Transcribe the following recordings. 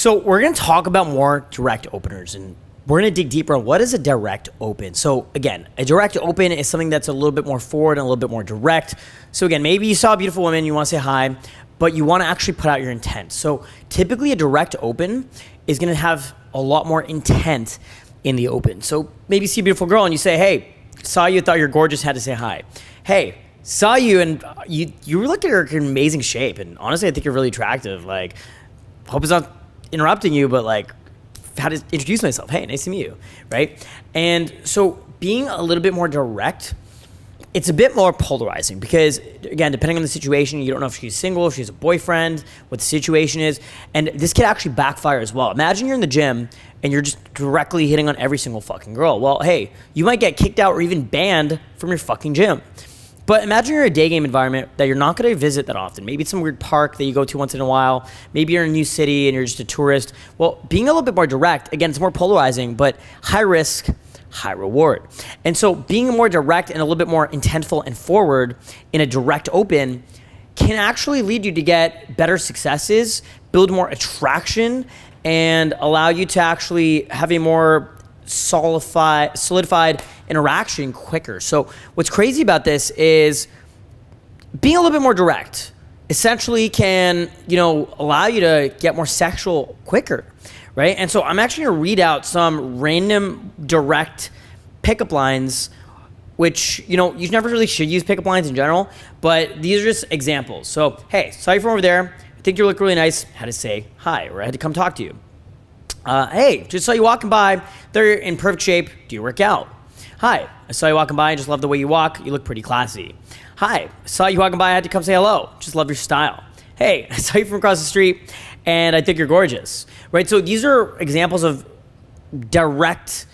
So we're going to talk about more direct openers, and we're going to dig deeper on what is a direct open. So again, a direct open is something that's a little bit more forward and a little bit more direct. So again, maybe you saw a beautiful woman, you want to say hi, but you want to actually put out your intent. So typically a direct open is going to have a lot more intent in the open. So maybe you see a beautiful girl and you say, hey, saw you, thought you're gorgeous, had to say hi. Hey, saw you and you look at her in amazing shape, and honestly, I think you're really attractive. Like, hope it's not interrupting you, but like, how to introduce myself. Hey, nice to meet you, right? And so being a little bit more direct, it's a bit more polarizing because, again, depending on the situation, you don't know if she's single, if she's a boyfriend, what the situation is, and this could actually backfire as well. Imagine you're in the gym and you're just directly hitting on every single fucking girl. Well, hey, you might get kicked out or even banned from your fucking gym. But imagine you're in a day game environment that you're not going to visit that often. Maybe it's some weird park that you go to once in a while. Maybe you're in a new city and you're just a tourist. Well, being a little bit more direct, again, it's more polarizing, but high risk, high reward. And so being more direct and a little bit more intentful and forward in a direct open can actually lead you to get better successes, build more attraction, and allow you to actually have a more solidified interaction quicker. So what's crazy about this is being a little bit more direct essentially can, allow you to get more sexual quicker, right? And so I'm actually gonna read out some random direct pickup lines, which, you never really should use pickup lines in general, but these are just examples. So, hey, saw you from over there. I think you look really nice. Had to say hi, or I had to come talk to you. Hey, just saw you walking by. They're in perfect shape. Do you work out? Hi, I saw you walking by. I just love the way you walk. You look pretty classy. Hi, I saw you walking by. I had to come say hello. Just love your style. Hey, I saw you from across the street, and I think you're gorgeous. Right? So these are examples of direct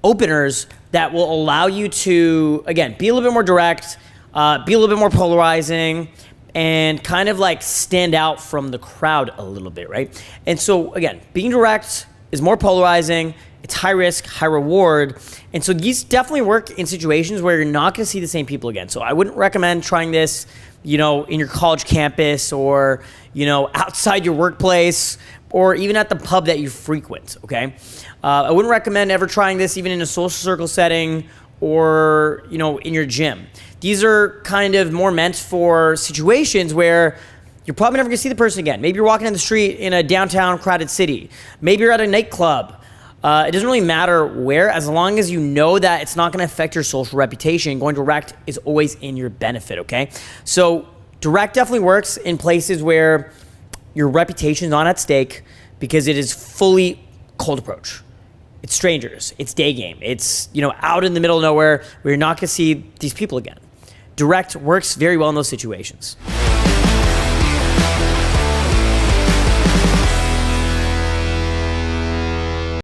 openers that will allow you to, again, be a little bit more direct, be a little bit more polarizing, and kind of like stand out from the crowd a little bit, right? And so again, being direct is more polarizing, it's high risk, high reward. And so these definitely work in situations where you're not gonna see the same people again. So I wouldn't recommend trying this, in your college campus or, outside your workplace or even at the pub that you frequent, okay? I wouldn't recommend ever trying this even in a social circle setting or, in your gym. These are kind of more meant for situations where you're probably never gonna see the person again. Maybe you're walking down the street in a downtown crowded city. Maybe you're at a nightclub. It doesn't really matter where, as long as you know that it's not gonna affect your social reputation. Going direct is always in your benefit, okay? So direct definitely works in places where your reputation is not at stake because it is fully cold approach. It's strangers, it's day game, it's out in the middle of nowhere where you're not gonna see these people again. Direct works very well in those situations.